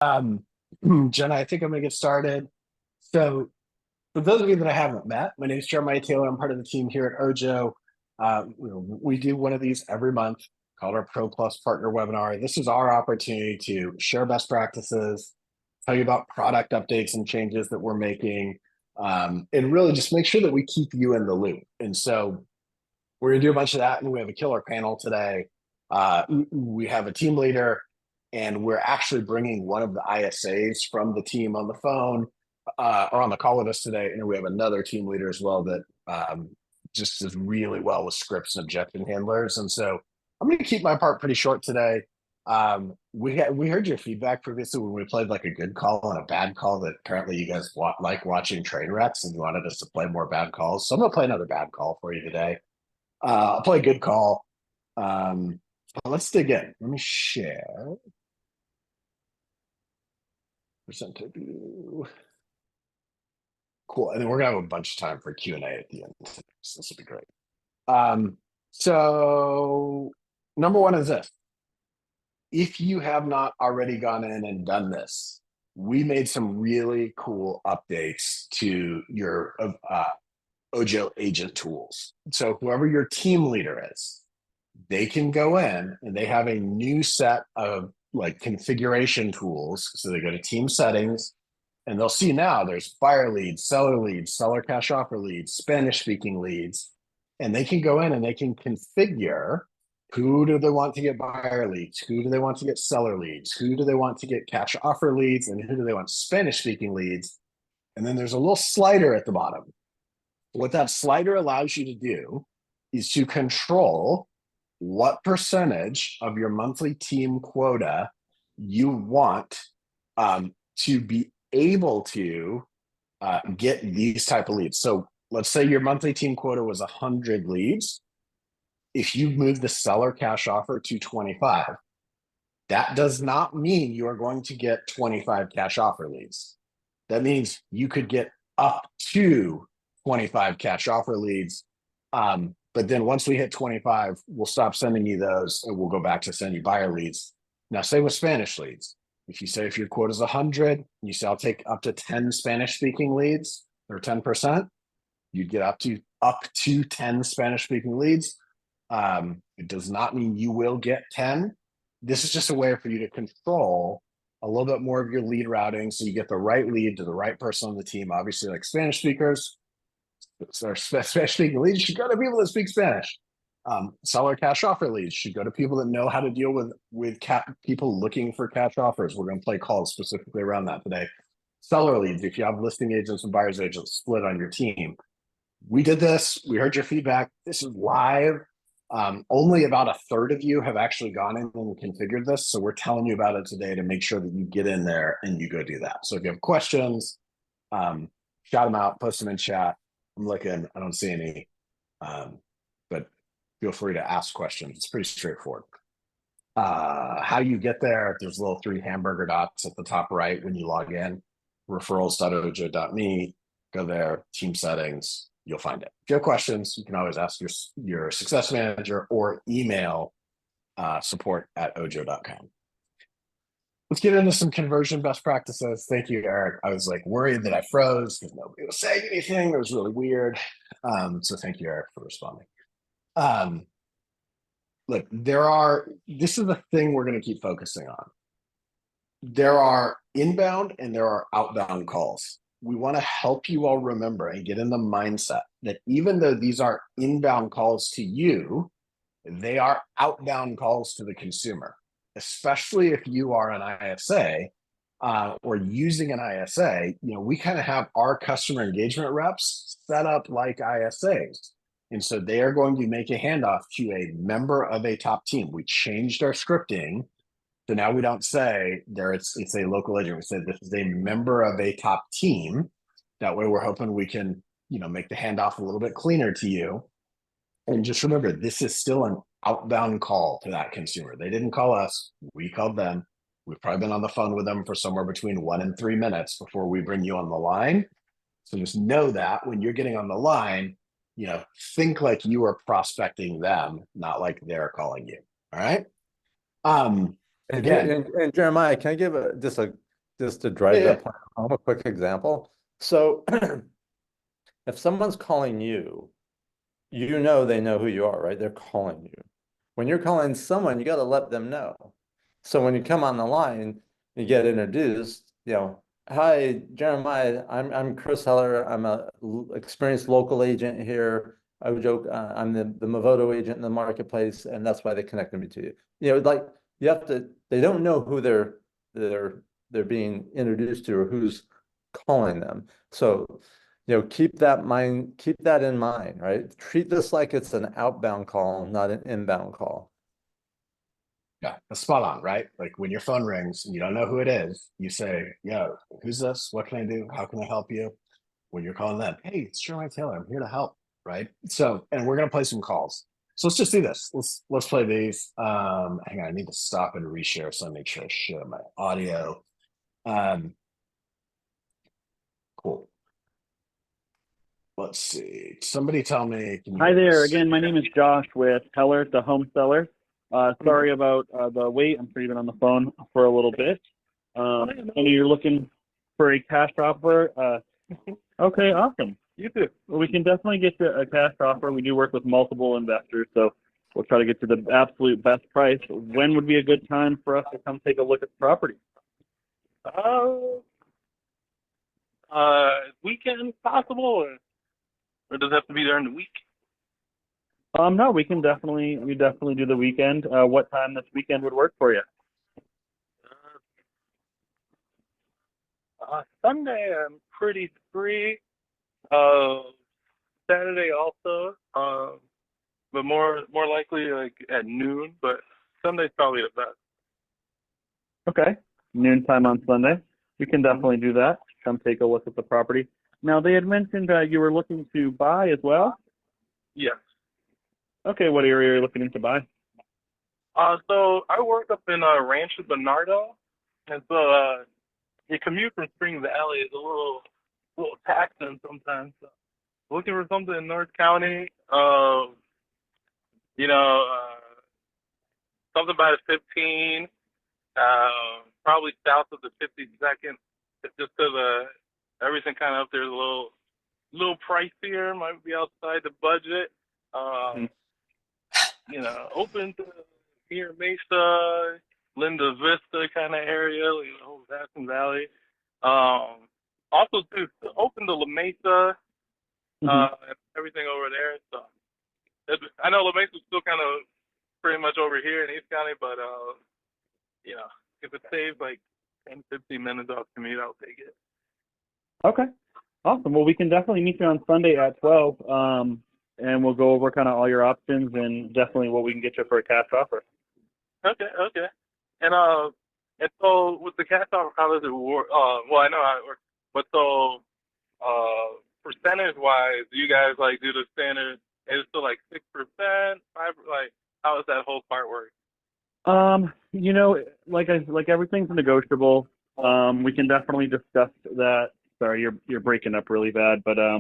Um, Jenna, I think I'm gonna get started. So, for those of you that I haven't met, my name is Jeremiah Taylor. I'm part of the team here at Ojo. We do one of these every month called our Pro Plus Partner Webinar. This is our opportunity to share best practices, tell you about product updates and changes that we're making, and really just make sure that we keep you in the loop. And so, we're gonna do a bunch of that, and we have a killer panel today. We have a team leader, and we're actually bringing one of the ISAs from the team on the phone or on the call with us today. And we have another team leader as well that just does really well with scripts and objection handlers. And so I'm going to keep my part pretty short today. We heard your feedback previously when we played like a good call and a bad call that apparently you guys like watching train wrecks and you wanted us to play more bad calls. So I'm going to play another bad call for you today. I'll play a good call. But let's dig in. Let me share. Percent view. Cool. And then we're gonna have a bunch of time for Q&A at the end. So this will be great. So number one is this. If you have not already gone in and done this, we made some really cool updates to your Ojo agent tools. So whoever your team leader is, they can go in and they have a new set of like configuration tools. So they go to team settings and they'll see now there's buyer leads, seller cash offer leads, Spanish speaking leads. And they can go in and they can configure who do they want to get buyer leads, who do they want to get seller leads, who do they want to get cash offer leads, and who do they want Spanish speaking leads. And then there's a little slider at the bottom. What that slider allows you to do is to control what percentage of your monthly team quota you want to be able to get these type of leads. So let's say your monthly team quota was 100 leads. If you move the seller cash offer to 25, that does not mean you are going to get 25 cash offer leads. That means you could get up to 25 cash offer leads. But then once we hit 25, we'll stop sending you those and we'll go back to send you buyer leads. Now, say with Spanish leads, if you say if your quota is 100, you say I'll take up to 10 Spanish speaking leads or 10%, you'd get up to 10 Spanish speaking leads. It does not mean you will get 10. This is just a way for you to control a little bit more of your lead routing so you get the right lead to the right person on the team. Obviously, like Spanish speakers, Spanish speaking leads should go to people that speak Spanish. Seller cash offer leads should go to people that know how to deal with people looking for cash offers. We're going to play calls specifically around that today. Seller leads, if you have listing agents and buyers agents split on your team. We did this. We heard your feedback. This is live. Only about a third of you have actually gone in and configured this. So we're telling you about it today to make sure that you get in there and you go do that. So if you have questions, shout them out, post them in chat. I'm looking, I don't see any, but feel free to ask questions. It's pretty straightforward. How you get there, there's little 3 hamburger dots at the top right when you log in, referrals.ojo.me, go there, team settings, you'll find it. If you have questions, you can always ask your success manager or email support@ojo.com. Let's get into some conversion best practices. Thank you, Eric. I was like worried that I froze because nobody was saying anything. It was really weird. So thank you, Eric, for responding. Look, this is the thing we're going to keep focusing on. There are inbound and there are outbound calls. We want to help you all remember and get in the mindset that even though these are inbound calls to you, they are outbound calls to the consumer, especially if you are an ISA or using an ISA. We kind of have our customer engagement reps set up like ISAs. And so they are going to make a handoff to a member of a top team. We changed our scripting. So now we don't say it's a local agent. We say this is a member of a top team. That way we're hoping we can, make the handoff a little bit cleaner to you. And just remember, this is still an outbound call to that consumer. They didn't call us, we called them. We've probably been on the phone with them for somewhere between 1 and 3 minutes before we bring you on the line. So just know that when you're getting on the line, think like you are prospecting them, not like they're calling you. All right. And, Again, and Jeremiah, can I give just a just to Yeah, drive yeah. that point home, a quick example. So if someone's calling you, you know they know who you are, right? They're calling you. When you're calling someone, you got to let them know. So when you come on the line, you get introduced, hi, Jeremiah, I'm Chris Heller. I'm a experienced local agent here. I would joke, I'm the Movoto agent in the marketplace, and that's why they connected me to you. Like you have to, they don't know who they're being introduced to or who's calling them. So keep that in mind, right? Treat this like it's an outbound call, not an inbound call. Yeah, that's spot on, right? Like when your phone rings and you don't know who it is, you say, "Yo, who's this? What can I do? How can I help you?" When you're calling them, "Hey, it's Jeremiah Taylor. I'm here to help." Right. So, and we're gonna play some calls. So let's just do this. Let's play these. Hang on, I need to stop and reshare so I make sure I share my audio. Um, cool. Let's see. Somebody tell me, can you Hi hear there. this? Again, my name is Josh with Heller, the home seller. Sorry about the wait. I'm sure you've been on the phone for a little bit. I know you're looking for a cash offer. Okay, awesome. You too. Well, we can definitely get you a cash offer. We do work with multiple investors, so we'll try to get you the absolute best price. When would be a good time for us to come take a look at the property? Uh, Weekend possible, or does it have to be during the week? No, we definitely do the weekend. What time this weekend would work for you? Sunday I'm pretty free. Uh, Saturday also. But more likely like at noon. But Sunday's probably the best. Okay. Noontime on Sunday. We can definitely do that. Come take a look at the property. Now, they had mentioned you were looking to buy as well. Yes. Okay, what area are you looking to buy? So I work up in Rancho Bernardo, and so your commute from Spring Valley is a little taxing sometimes. So looking for something in North County. You know, something by the 15, probably south of the 52nd, just because everything kind of up there is a little pricier, might be outside the budget. Mhm. Open to here Mesa, Linda Vista kind of area, Jackson Valley. Also too open to La Mesa, Mhm. and everything over there. So I know La Mesa's still kind of pretty much over here in East County, but you know, if it saves like 10, 15 minutes off commute, I'll take it. Okay. Awesome. Well, we can definitely meet you on Sunday at 12, and we'll go over kind of all your options and definitely what we can get you for a cash offer. Okay, okay. And so with the cash offer, how does it work? Well, I know how it works, but so percentage wise, do you guys like do the standard? Is it still like 6%, 5? Like, how does that whole part work? Like everything's negotiable. We can definitely discuss that. Sorry, you're breaking up really bad, but Oh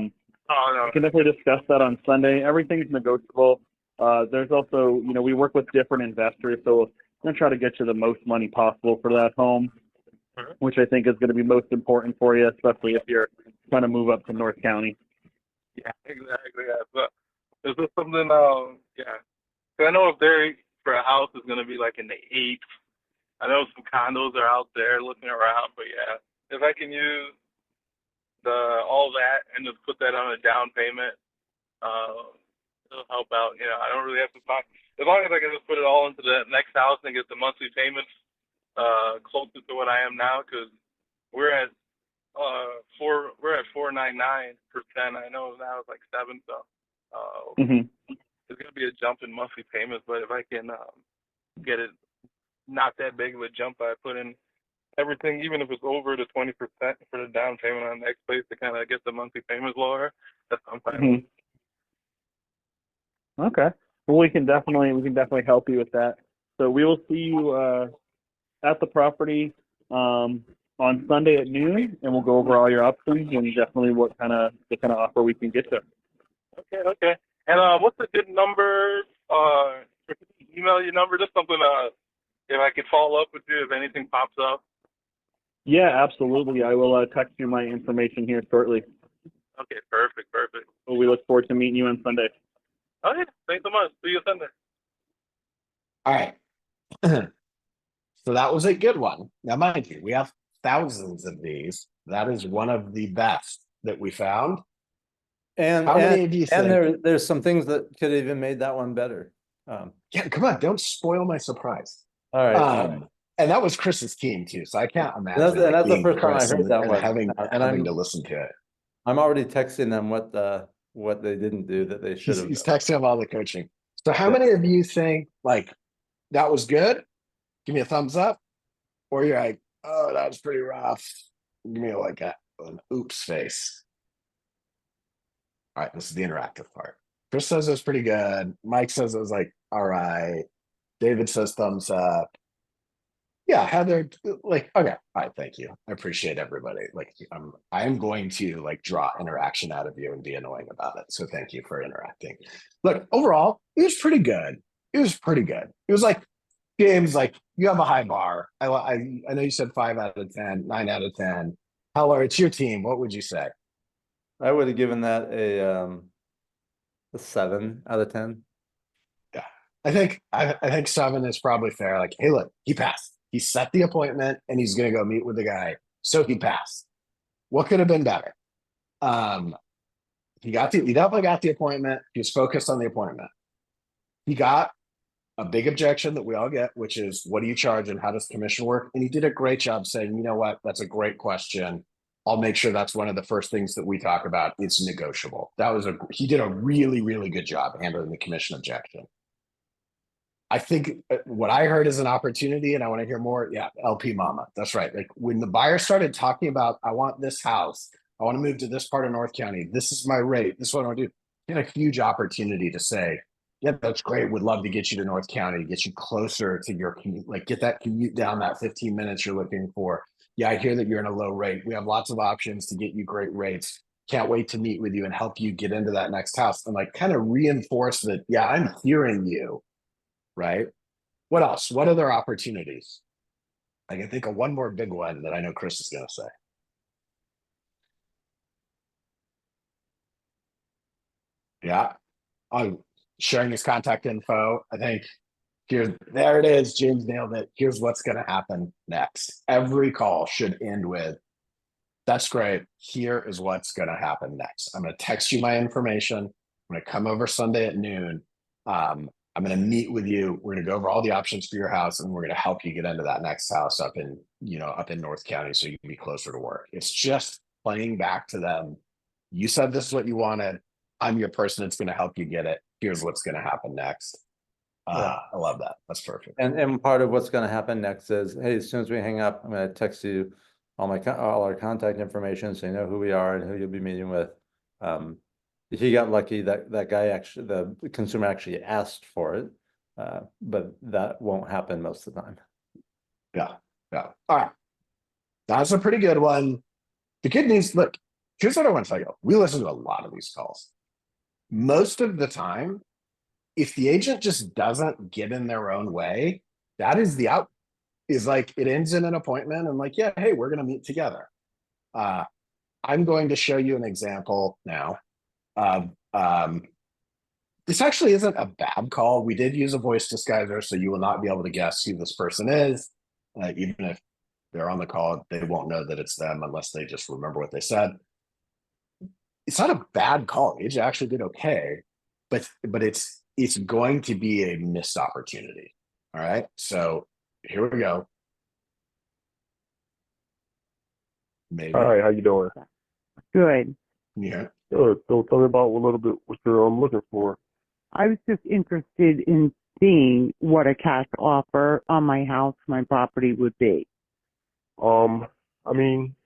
we can no. definitely discuss that on Sunday. Everything's negotiable. There's also, we work with different investors, so we're going to try to get you the most money possible for that home, Mhm. which I think is going to be most important for you, especially if you're trying to move up to North County. Yeah, exactly. Yeah. But is this something? Yeah. 'Cause I know if they're for a house is gonna be like in the eighth. I know some condos are out there looking around, but yeah, if I can use the all that and just put that on a down payment, uh, it'll help out. I don't really have to buy as long as I can just put it all into the next house and get the monthly payments closer to what I am now because we're at we're at 4.99%. I know now it's like 7, so Hmm. it's gonna be a jump in monthly payments. But if I can get it not that big of a jump, I put in everything, even if it's over the 20% for the down payment on the next place to kind of get the monthly payments lower. That's what I'm fine Hmm. with. Okay. Well, we can definitely help you with that. So we will see you at the property um, on Sunday at noon, and we'll go over all your options and definitely the kind of offer we can get there. Okay, okay. And what's a good number? Email your number, just something. If I could follow up with you if anything pops up. Yeah, absolutely. I will text you my information here shortly. Okay, perfect. Well, we look forward to meeting you on Sunday. Okay, thanks so much. See you Sunday. All right. So that was a good one. Now, mind you, we have thousands of these. That is one of the best that we found. And How many of you and think? there's some things that could have even made that one better. Yeah, come on, don't spoil my surprise. All right. And that was Chris's team too, so I can't And imagine that's the being first time I Chris heard that and one. having And having to listen to it. I'm already texting them what they didn't do that they should have He's done. texting him all the coaching. So, how Yeah. many of you think like that was good? Give me a thumbs up, or you're like, oh, that was pretty rough. Give me like an oops face. All right, this is the interactive part. Chris says it was pretty good. Mike says it was like, all right. David says thumbs up. Yeah, Heather, like, okay, all right, thank you. I appreciate everybody. Like, I'm going to like draw interaction out of you and be annoying about it. So thank you for interacting. Look, overall, it was pretty good. It was pretty good. It was like James, like you have a high bar. I know you said 5 out of 10, 9 out of 10. Heller, it's your team. What would you say? I would have given that a 7 out of 10. Yeah, I think 7 is probably fair. Like, hey, look, he passed. He set the appointment and he's gonna go meet with the guy. So he passed. What could have been better? He definitely got the appointment. He was focused on the appointment. He got a big objection that we all get, which is what do you charge and how does commission work? And he did a great job saying, you know what, that's a great question. I'll make sure that's one of the first things that we talk about. It's negotiable. He did a really, really good job handling the commission objection. I think what I heard is an opportunity, and I want to hear more. Yeah, LP Mama. That's right. Like when the buyer started talking about, I want this house, I want to move to this part of North County. This is my rate. This is what I want to do. You had a huge opportunity to say, yeah, that's great. Would love to get you to North County, get you closer to your commute, like get that commute down that 15 minutes you're looking for. Yeah, I hear that you're in a low rate. We have lots of options to get you great rates. Can't wait to meet with you and help you get into that next house and like kind of reinforce that. Yeah, I'm hearing you. Right. What else? What other opportunities? I can think of one more big one that I know Chris is going to say. Yeah. I'm sharing his contact info. I think there it is. James nailed it. Here's what's going to happen next. Every call should end with, that's great. Here is what's going to happen next. I'm going to text you my information. I'm going to come over Sunday at noon. I'm going to meet with you. We're going to go over all the options for your house, and we're going to help you get into that next house up in North County, so you can be closer to work. It's just playing back to them. You said this is what you wanted. I'm your person that's going to help you get it. Here's what's going to happen next. I love that. That's perfect. And part of what's going to happen next is, hey, as soon as we hang up, I'm going to text you all our contact information so you know who we are and who you'll be meeting with. He got lucky that guy actually, the consumer actually asked for it, but that won't happen most of the time. Yeah. All right. That's a pretty good one. The good news, look, here's what I want to tell you. We listen to a lot of these calls. Most of the time, if the agent just doesn't get in their own way, that is the out. Is like it ends in an appointment and like, yeah, hey, we're going to meet together. I'm going to show you an example now. This actually isn't a bad call. We did use a voice disguiser, so you will not be able to guess who this person is. Even if they're on the call, they won't know that it's them unless they just remember what they said. It's not a bad call. It actually did okay, but it's going to be a missed opportunity. All right, so here we go. Maybe. Hi, how you doing? Good. Yeah. Good. So tell me about a little bit what you're looking for. I was just interested in seeing what a cash offer on my house, my property would be. I mean,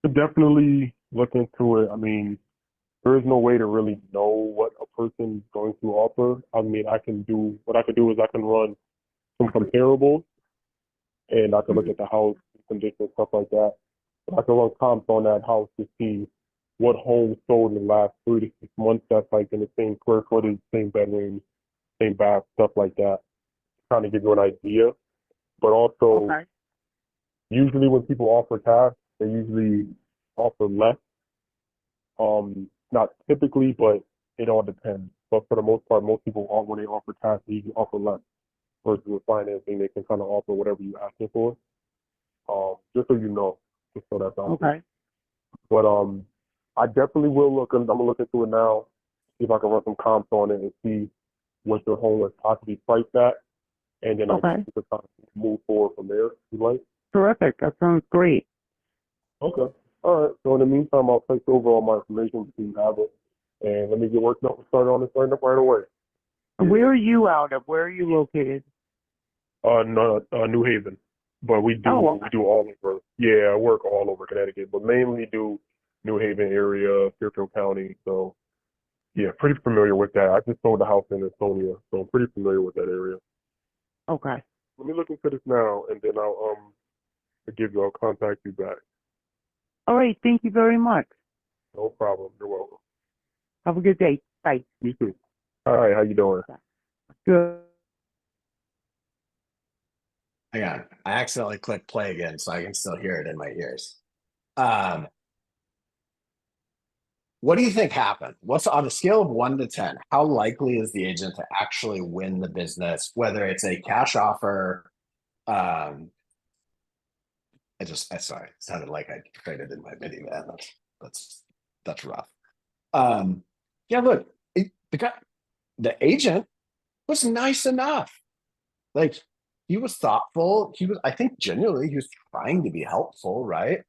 definitely look into it. I mean, there is no way to really know what a person's going to offer. I mean, what I can do is I can run some comparables and I can look at the house condition, stuff like that. I can run comps on that house to see what homes sold in the last 3 to 6 months that's like in the same square footage, same bedrooms, same bath, stuff like that. Trying to give you an idea. But also, Okay. Usually when people offer cash, they usually offer less. Not typically, but it all depends. But for the most part, most people when they offer cash, they usually offer less. Versus with financing, they can kind of offer whatever you asking for. Just so you know, just so that's out there. Okay. But I definitely will look. I'm gonna look into it now. See if I can run some comps on it and see what your home was possibly priced at, and then I Okay. guess we can kind of move forward from there. If you like? Terrific. That sounds great. Okay. All right. So in the meantime, I'll take over all my information so you have it, and let me get working up and start on this right away. Where are you out of? Where are you located? No, New Haven, but we do Oh, okay. we do all over. Yeah, I work all over Connecticut, but mainly do New Haven area, Fairfield County. So yeah, pretty familiar with that. I just sold a house in Estonia, so I'm pretty familiar with that area. Okay. Let me look into this now, and then I'll I'll contact you back. All right. Thank you very much. No problem. You're welcome. Have a good day. Bye. You too. All right, how you doing? Good. Hang on. I accidentally clicked play again, so I can still hear it in my ears. What do you think happened? What's on a scale of 1 to 10? How likely is the agent to actually win the business, whether it's a cash offer? I sorry, it sounded like I traded in my minivan. That's rough. Yeah, look, the agent was nice enough. Like, he was thoughtful. I think genuinely, he was trying to be helpful, right?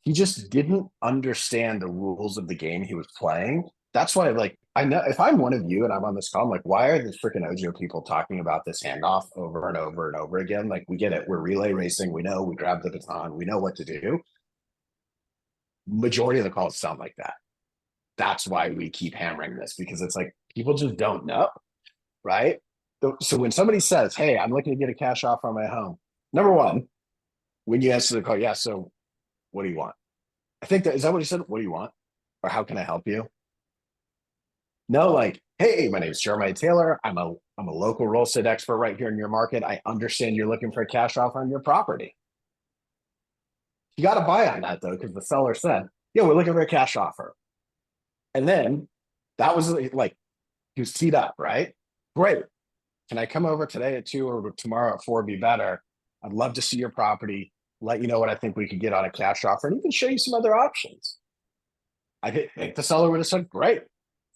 He just didn't understand the rules of the game he was playing. That's why, like, I know if I'm one of you and I'm on this call, I'm like, why are the freaking Ojo people talking about this handoff over and over and over again? Like, we get it. We're relay racing. We know we grab the baton. We know what to do. Majority of the calls sound like that. That's why we keep hammering this, because it's like people just don't know, right? So when somebody says, hey, I'm looking to get a cash offer on my home, number one, when you answer the call, yeah, so what do you want? I think is that what he said? What do you want? Or how can I help you? No, like, hey, my name is Jeremiah Taylor. I'm a local real estate expert right here in your market. I understand you're looking for a cash offer on your property. You got to buy on that though, because the seller said, yeah, we're looking for a cash offer. And then that was like, he was teed up, right? Great. Can I come over today at 2 or tomorrow at 4 be better? I'd love to see your property, let you know what I think we could get on a cash offer, and even show you some other options. I think the seller would have said, great,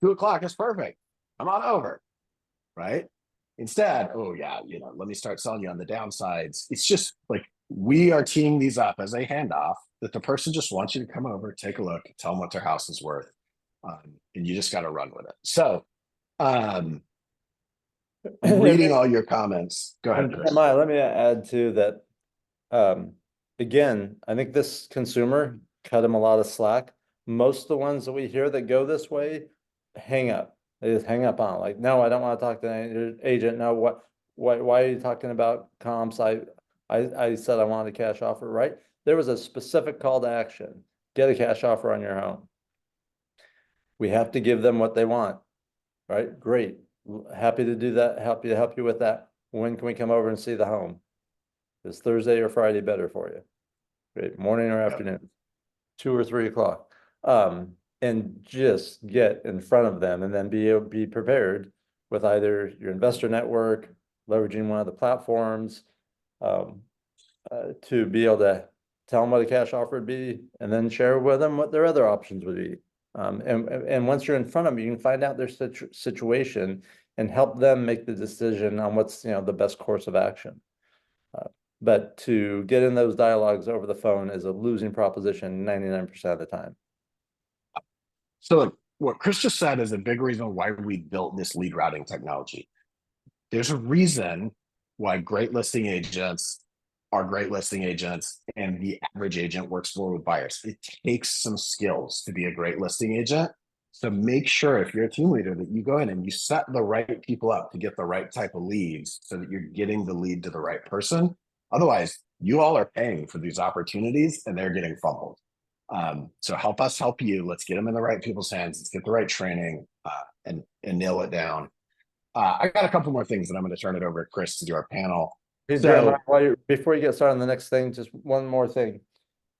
2 o'clock is perfect. I'm on over, right? Instead, oh yeah, let me start selling you on the downsides. It's just like, we are teeing these up as a handoff that the person just wants you to come over, take a look, tell them what their house is worth. And you just got to run with it. So, I'm reading all your comments. Go ahead, Chris. Jeremiah, let me add to that. Again, I think this consumer cut him a lot of slack. Most of the ones that we hear that go this way, hang up. They just hang up on, like, no, I don't want to talk to the agent. No, why are you talking about comps? I said I wanted a cash offer, right? There was a specific call to action. Get a cash offer on your home. We have to give them what they want, right? Great. Happy to do that. Happy to help you with that. When can we come over and see the home? Is Thursday or Friday better for you? Great. Morning or afternoon? 2 or 3 o'clock. And just get in front of them, and then be prepared with either your investor network, leveraging one of the platforms, to be able to tell them what a cash offer would be, and then share with them what their other options would be. And once you're in front of them, you can find out their situation and help them make the decision on what's the best course of action. But to get in those dialogues over the phone is a losing proposition 99% of the time. So what Chris just said is a big reason why we built this lead routing technology. There's a reason why great listing agents are great listing agents and the average agent works more with buyers. It takes some skills to be a great listing agent. So make sure, if you're a team leader, that you go in and you set the right people up to get the right type of leads so that you're getting the lead to the right person. Otherwise, you all are paying for these opportunities and they're getting fumbled. So help us help you. Let's get them in the right people's hands. Let's get the right training and nail it down. I got a couple more things that I'm going to turn it over to Chris to do our panel. Hey, So- Jeremiah, before you get started on the next thing, just one more thing.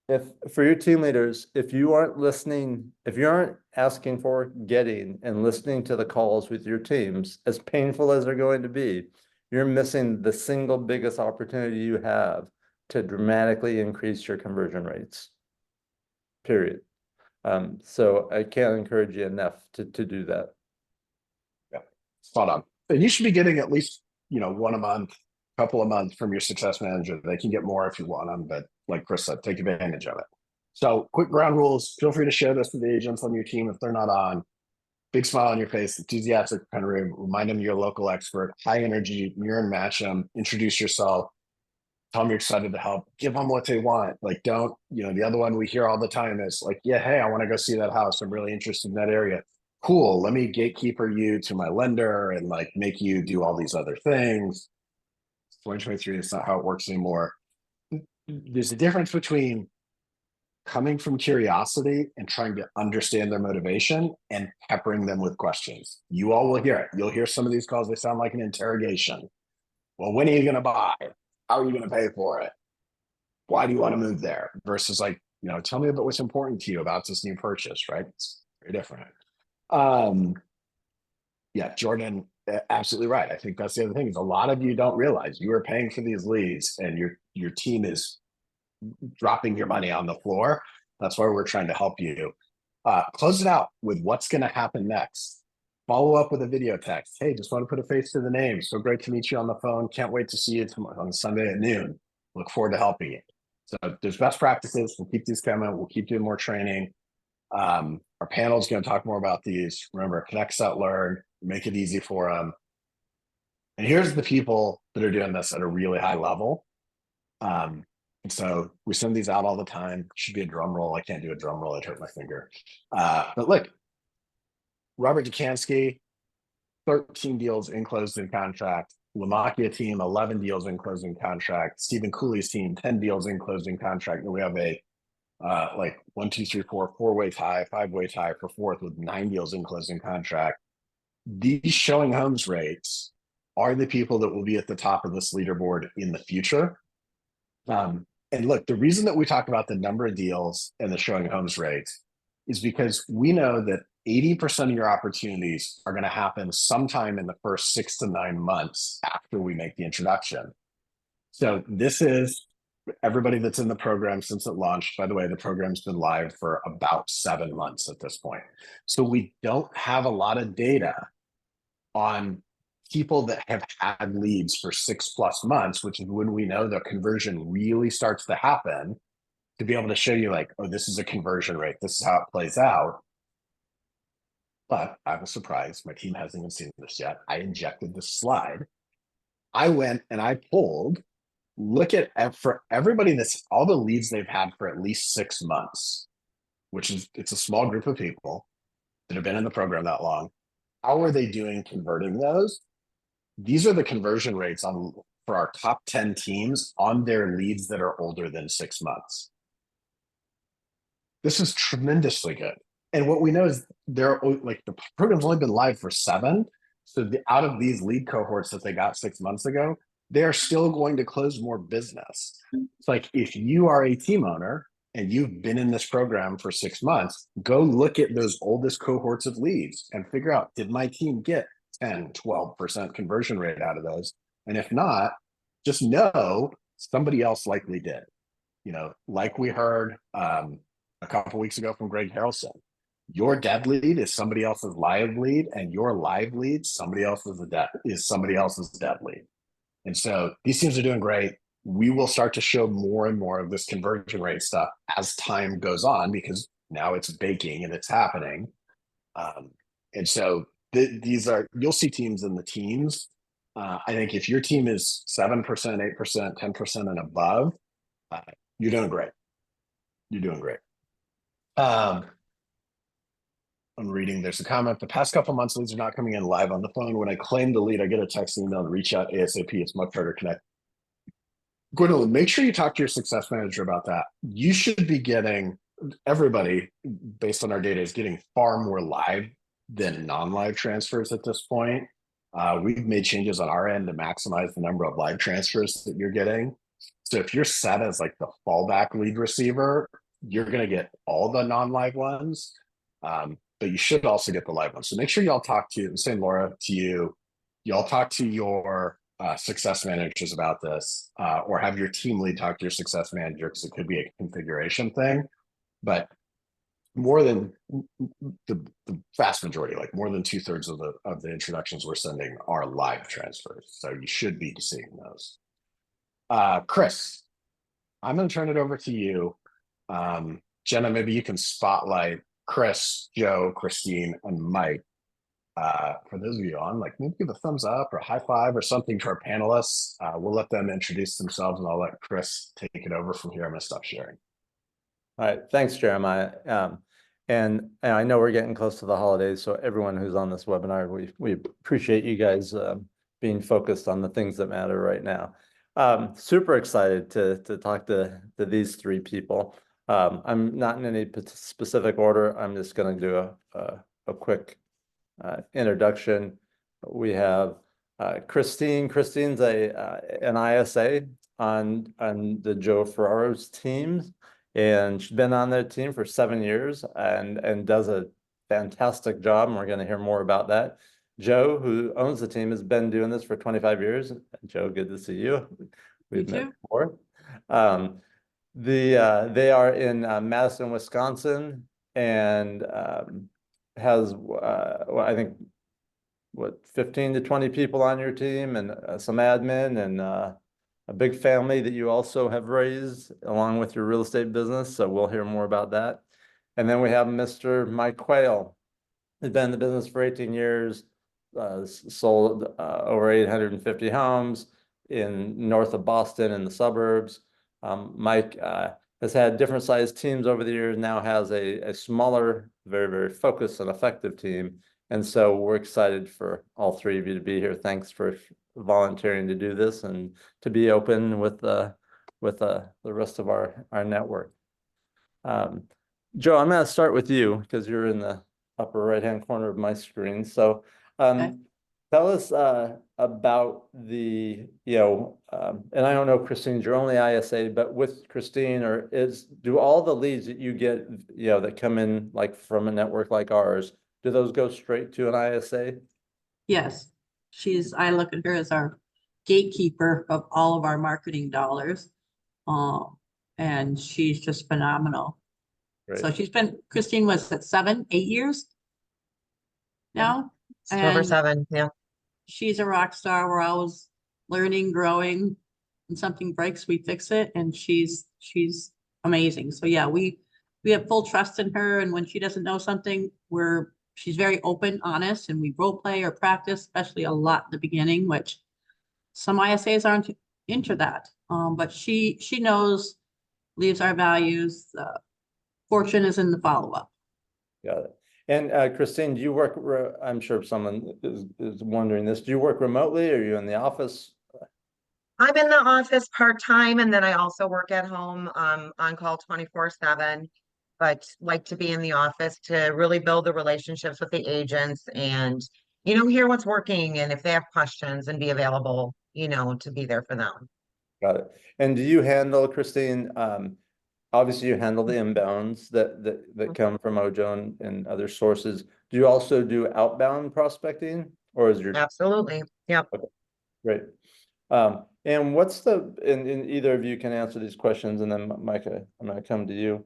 If, for your team leaders, if you aren't listening, if you aren't asking for, getting, and listening to the calls with your teams, as painful as they're going to be, you're missing the single biggest opportunity you have to dramatically increase your conversion rates. Period. So I can't encourage you enough to do that. Spot on. And you should be getting at least, one a month, couple a month from your success manager. They can get more if you want them, but like Chris said, take advantage of it. So quick ground rules. Feel free to share this with the agents on your team if they're not on. Big smile on your face, enthusiastic kind of remind them you're a local expert, high energy, mirror and match them, introduce yourself, tell them you're excited to help, give them what they want. Like, don't, the other one we hear all the time is like, yeah, hey, I want to go see that house. I'm really interested in that area. Cool. Let me gatekeeper you to my lender and like make you do all these other things. 2023, it's not how it works anymore. There's a difference between coming from curiosity and trying to understand their motivation and peppering them with questions. You all will hear it. You'll hear some of these calls, they sound like an interrogation. Well, when are you going to buy? How are you going to pay for it? Why do you want to move there? Versus like, tell me about what's important to you about this new purchase, right? It's very different. Yeah, Jordan, absolutely right. I think that's the other thing is a lot of you don't realize you are paying for these leads and your team is dropping your money on the floor. That's why we're trying to help you. Close it out with what's going to happen next. Follow up with a video text. Hey, just want to put a face to the name. So great to meet you on the phone. Can't wait to see you tomorrow on Sunday at noon. Look forward to helping you. So there's best practices. We'll keep these coming. We'll keep doing more training. Our panel is going to talk more about these. Remember, connect, set, learn, make it easy for them. And here's the people that are doing this at a really high level. And so we send these out all the time. Should be a drum roll. I can't do a drum roll. I'd hurt my finger. But look, Robert Dukansky, 13 deals in closed in contract. Lamakia team, 11 deals in closing contract. Stephen Cooley's team, 10 deals in closing contract. And we have a like 1, 2, 3, 4, 4-way tie, 5-way tie for fourth with 9 deals in closing contract. These showing homes rates are the people that will be at the top of this leaderboard in the future. And look, the reason that we talk about the number of deals and the showing homes rates is because we know that 80% of your opportunities are going to happen sometime in the first 6 to 9 months after we make the introduction. So this is everybody that's in the program since it launched. By the way, the program's been live for about 7 months at this point. So we don't have a lot of data on people that have had leads for 6+ months, which is when we know the conversion really starts to happen, to be able to show you like, oh, this is a conversion rate. This is how it plays out. But I was surprised. My team hasn't even seen this yet. I injected this slide. I went and I pulled, look at for everybody that's all the leads they've had for at least 6 months, which is, it's a small group of people that have been in the program that long. How are they doing converting those? These are the conversion rates for our top 10 teams on their leads that are older than 6 months. This is tremendously good. And what we know is they're like the program's only been live for 7. So out of these lead cohorts that they got 6 months ago, they're still going to close more business. It's like if you are a team owner and you've been in this program for 6 months, go look at those oldest cohorts of leads and figure out, did my team get 10, 12% conversion rate out of those? And if not, just know somebody else likely did. Like we heard a couple weeks ago from Greg Harrelson, your dead lead is somebody else's live lead, and your live lead is somebody else's dead lead. And so these teams are doing great. We will start to show more and more of this conversion rate stuff as time goes on, because now it's baking and it's happening. And so you'll see teams in the teens. I think if your team is 7%, 8%, 10% and above, you're doing great. You're doing great. I'm reading, there's a comment, the past couple months leads are not coming in live on the phone. When I claim the lead, I get a text email to reach out ASAP. It's much harder to connect. Gwendolyn, make sure you talk to your success manager about that. You should be getting, everybody based on our data is getting far more live than non-live transfers at this point. we've made changes on our end to maximize the number of live transfers that you're getting. So if you're set as like the fallback lead receiver, you're going to get all the non-live ones, but you should also get the live ones. So make sure y'all talk to, same Laura to you, y'all talk to your success managers about this, or have your team lead talk to your success manager, because it could be a configuration thing. But more than the vast majority, like more than 2/3 of the introductions we're sending are live transfers. So you should be seeing those. Chris, I'm going to turn it over to you. Jenna, maybe you can spotlight Chris, Joe, Christine, and Mike. For those of you on, like, maybe give a thumbs up or a high five or something to our panelists. We'll let them introduce themselves, and I'll let Chris take it over from here. I'm going to stop sharing. All right, thanks, Jeremiah. And I know we're getting close to the holidays, so everyone who's on this webinar, we appreciate you guys being focused on the things that matter right now. Super excited to talk to these three people. I'm not in any specific order. I'm just going to do a quick introduction. We have Christine. Christine's an ISA on the Joe Ferraro's team, and she's been on that team for 7 years and does a fantastic job, and we're going to hear more about that. Joe, who owns the team, has been doing this for 25 years. Joe, good to see you. We've met before. They are in Madison, Wisconsin, and has well, I think what 15 to 20 people on your team, and some admin, and a big family that you also have raised along with your real estate business. So we'll hear more about that. And then we have Mr. Mike Quayle. He's been in the business for 18 years, sold over 850 homes in north of Boston and the suburbs. Mike has had different sized teams over the years, now has a smaller, very, very focused and effective team. And so we're excited for all three of you to be here. Thanks for volunteering to do this and to be open with the rest of our network. Joe, I'm going to start with you because you're in the upper right-hand corner of my screen. So Okay. tell us about the, and I don't know, Christine's your only ISA, but with Christine, do all the leads that you get, that come in like from a network like ours, do those go straight to an ISA? Yes, I look at her as our gatekeeper of all of our marketing dollars. And she's just phenomenal. Great. So Christine was at 7, 8 years now. It's over And 7, yeah. she's a rock star. We're always learning, growing. When something breaks, we fix it. And she's amazing. So yeah, we have full trust in her. And when she doesn't know something, she's very open, honest, and we role play or practice, especially a lot in the beginning, which some ISAs aren't into that. But she knows, leaves our values. Fortune is in the follow-up. Got it. And Christine, do you work, I'm sure someone is wondering this, do you work remotely, or are you in the office? I'm in the office part-time, and then I also work at home, on call 24/7, but like to be in the office to really build the relationships with the agents and, hear what's working, and if they have questions, and be available, to be there for them. Got it. And do you handle, Christine, obviously you handle the inbounds that come from Ojo and other sources. Do you also do outbound prospecting, or is your... Absolutely. Yep. Okay. Great. And what's and either of you can answer these questions, and then Micah, I'm going to come to you.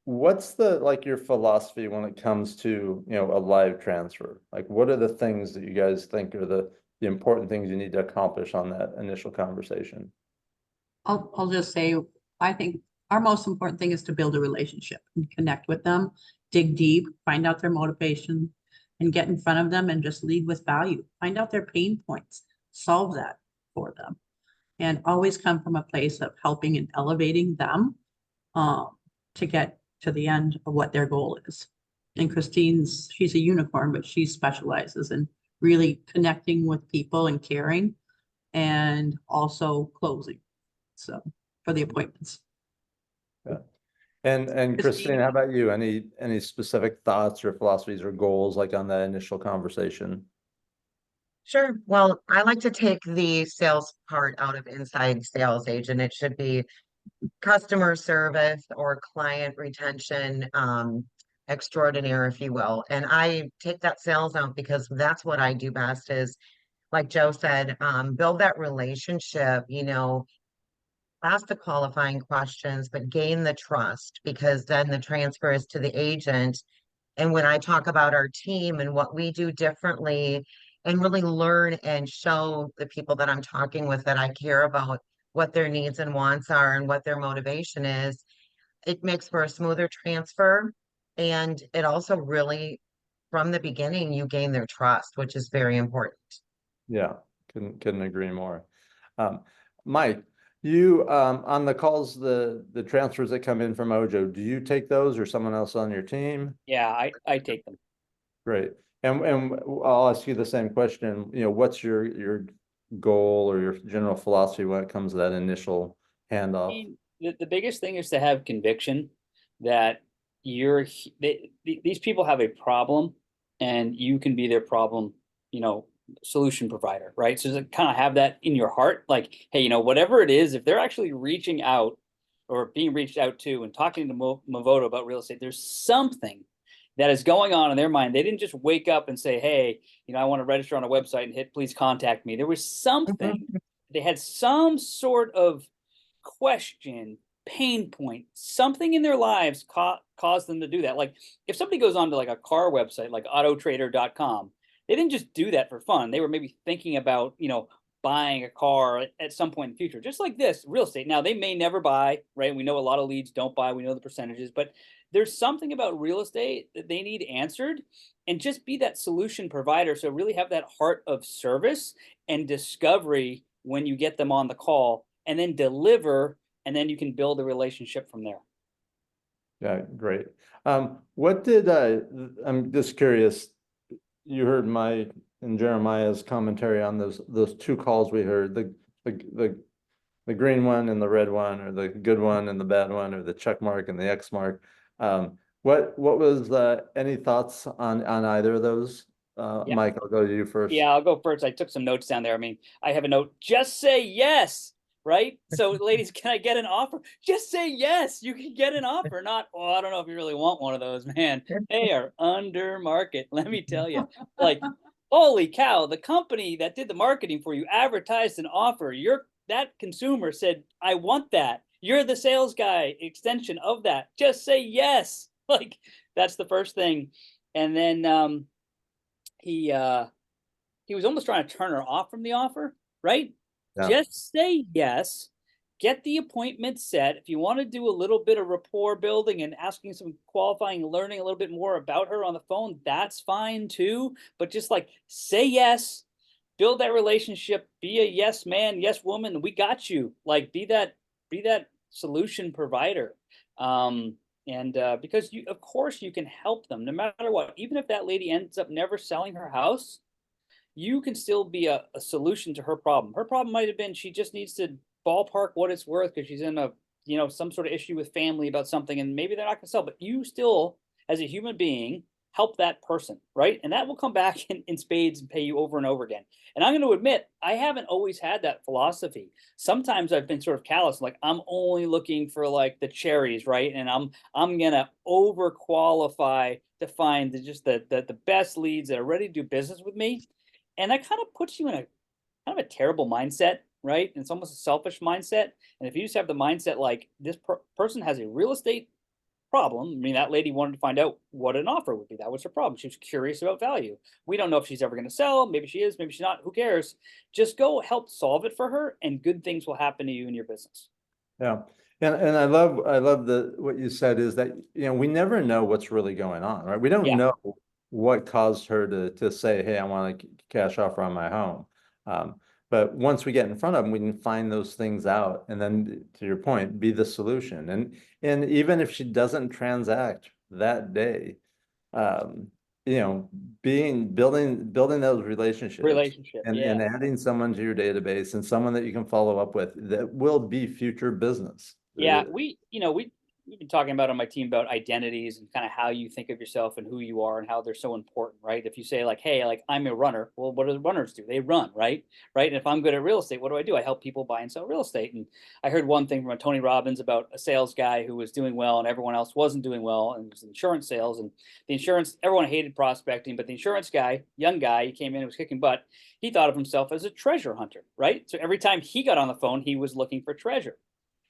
What's your philosophy when it comes to, a live transfer? Like, what are the things that you guys think are the important things you need to accomplish on that initial conversation? I'll just say, I think our most important thing is to build a relationship and connect with them, dig deep, find out their motivation, and get in front of them and just lead with value. Find out their pain points, solve that for them, and always come from a place of helping and elevating them to get to the end of what their goal is. And she's a unicorn, but she specializes in really connecting with people and caring, and also closing. So for the appointments. Yeah. And Christine, how about you? Any specific thoughts or philosophies or goals like on that initial conversation? Sure. Well, I like to take the sales part out of inside sales agent. It should be customer service or client retention, extraordinaire, if you will. And I take that sales out because that's what I do best is, like Joe said, build that relationship, ask the qualifying questions, but gain the trust because then the transfer is to the agent. And when I talk about our team and what we do differently and really learn and show the people that I'm talking with that I care about what their needs and wants are and what their motivation is, it makes for a smoother transfer. And it also really, from the beginning, you gain their trust, which is very important. Yeah, couldn't agree more. Mike, you on the calls, the transfers that come in from Ojo, do you take those or someone else on your team? Yeah, I take them. Great. And I'll ask you the same question. What's your goal or your general philosophy when it comes to that initial I handoff? mean, the biggest thing is to have conviction that these people have a problem and you can be their problem, solution provider, right? So to kind of have that in your heart, like, hey, whatever it is, if they're actually reaching out or being reached out to and talking to Movoto about real estate, there's something that is going on in their mind. They didn't just wake up and say, hey, I want to register on a website and hit please contact me. There was something. They had some sort of question, pain point, something in their lives caused them to do that. Like if somebody goes on to like a car website like autotrader.com, they didn't just do that for fun. They were maybe thinking about, buying a car at some point in the future, just like this real estate. Now they may never buy, right? We know a lot of leads don't buy. We know the percentages, but there's something about real estate that they need answered, and just be that solution provider. So really have that heart of service and discovery when you get them on the call, and then deliver, and then you can build a relationship from there. Yeah, great. What did I'm just curious, you heard my and Jeremiah's commentary on those two calls we heard, the green one and the red one, or the good one and the bad one, or the check mark and the X mark. What was any thoughts on either of those? Yeah. Mike, I'll go to you first. Yeah, I'll go first. I took some notes down there. I mean, I have a note, just say yes, right? So ladies, can I get an offer? Just say yes, you can get an offer. Not, oh, I don't know if you really want one of those, man. They are under market, let me tell you. Like, holy cow, the company that did the marketing for you advertised an offer. That consumer said, I want that. You're the sales guy, extension of that. Just say yes. Like, that's the first thing. And then he was almost trying to turn her off from the offer, right? Yeah. Just say yes, get the appointment set. If you want to do a little bit of rapport building and asking some qualifying, learning a little bit more about her on the phone, that's fine too. But just like say yes, build that relationship, be a yes man, yes woman. We got you. Like be that solution provider. Because of course you can help them no matter what. Even if that lady ends up never selling her house, you can still be a solution to her problem. Her problem might have been she just needs to ballpark what it's worth because she's in some sort of issue with family about something, and maybe they're not going to sell, but you still, as a human being, help that person, right? And that will come back in spades and pay you over and over again. And I'm going to admit, I haven't always had that philosophy. Sometimes I've been sort of callous, like I'm only looking for like the cherries, right? And I'm going to overqualify to find the best leads that are ready to do business with me. And that kind of puts you in a kind of a terrible mindset, right? And it's almost a selfish mindset. And if you just have the mindset like this person has a real estate problem. I mean, that lady wanted to find out what an offer would be. That was her problem. She was curious about value. We don't know if she's ever going to sell. Maybe she is, maybe she's not. Who cares? Just go help solve it for her, and good things will happen to you and your business. Yeah. And I love what you said is that, we never know what's really going on, right? We don't know what caused her to say, hey, I want a cash offer on my home. But once we get in front of them, we can find those things out. And then to your point, be the solution. And even if she doesn't transact that day, building those relationships and adding someone to your database and someone that you can follow up with that will be future business. Yeah, we've been talking about on my team about identities and kind of how you think of yourself and who you are and how they're so important, right? If you say like, hey, like I'm a runner, well, what do the runners do? They run, right? Right. And if I'm good at real estate, what do? I help people buy and sell real estate. And I heard one thing from Tony Robbins about a sales guy who was doing well and everyone else wasn't doing well, and it was insurance sales. And the insurance, everyone hated prospecting, but the insurance guy, young guy, he came in and was kicking butt. He thought of himself as a treasure hunter, right? So every time he got on the phone, he was looking for treasure.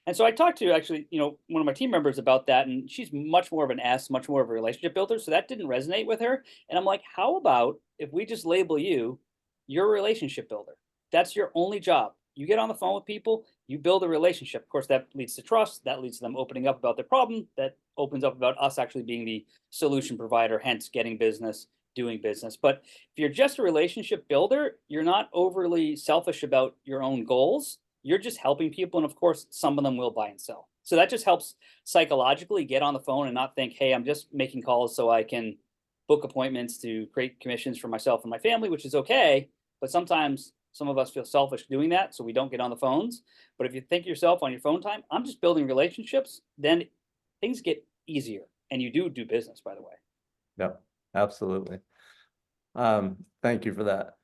And so I talked to actually, one of my team members about that, and she's much more of an S, much more of a relationship builder. So that didn't resonate with her. And I'm like, how about if we just label you, you're a relationship builder? That's your only job. You get on the phone with people, you build a relationship. Of course, that leads to trust. That leads to them opening up about their problem. That opens up about us actually being the solution provider, hence getting business, doing business. But if you're just a relationship builder, you're not overly selfish about your own goals. You're just helping people. And of course, some of them will buy and sell. So that just helps psychologically get on the phone and not think, hey, I'm just making calls so I can book appointments to create commissions for myself and my family, which is okay. But sometimes some of us feel selfish doing that, so we don't get on the phones. But if you think yourself on your phone time, I'm just building relationships, then things get easier. And you do business, by the way. Yep, absolutely. Thank you for that.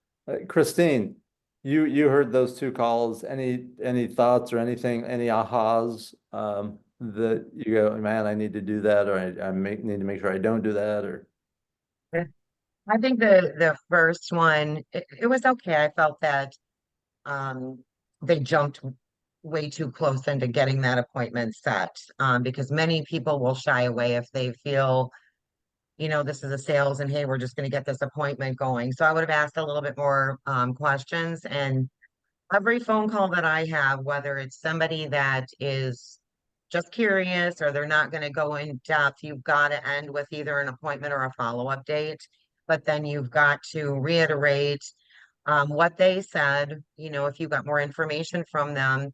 Christine, you heard those two calls. Any thoughts or anything, any ahas that you go, man, I need to do that, or I need to make sure I don't do that, or? I think the first one, it was okay. I felt that they jumped way too close into getting that appointment set, because many people will shy away if they feel, this is a sales and hey, we're just going to get this appointment going. So I would have asked a little bit more questions. And every phone call that I have, whether it's somebody that is just curious or they're not going to go in depth, you've got to end with either an appointment or a follow-up date. But then you've got to reiterate what they said, if you got more information from them,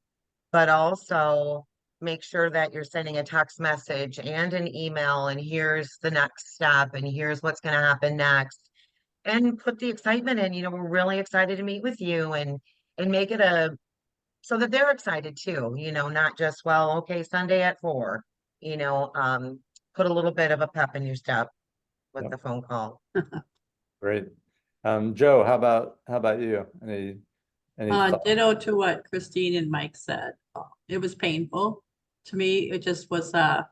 but also make sure that you're sending a text message and an email, and here's the next step, and here's what's going to happen next. And put the excitement in, we're really excited to meet with you, and make it so that they're excited too, not just, well, okay, Sunday at 4, put a little bit of a pep in your step with Yep. the phone call. Great. Joe, how about you? Any thoughts? Ditto to what Christine and Mike said. It was painful to me. It just was, I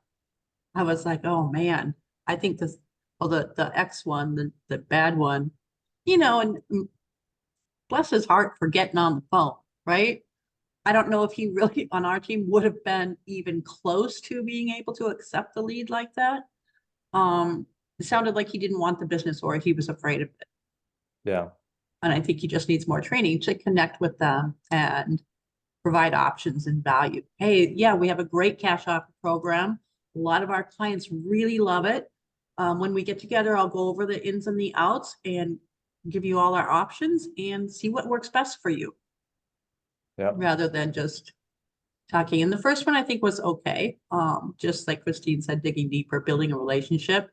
was like, oh man, I think this, well, the X one, the bad one, and bless his heart for getting on the phone, right? I don't know if he really on our team would have been even close to being able to accept the lead like that. It sounded like he didn't want the business or he was afraid of it. Yeah. And I think he just needs more training to connect with them and provide options and value. Hey, yeah, we have a great cash offer program. A lot of our clients really love it. When we get together, I'll go over the ins and the outs and give you all our options and see what works best for you. Yeah. Rather than just talking. And the first one I think was okay. Just like Christine said, digging deeper, building a relationship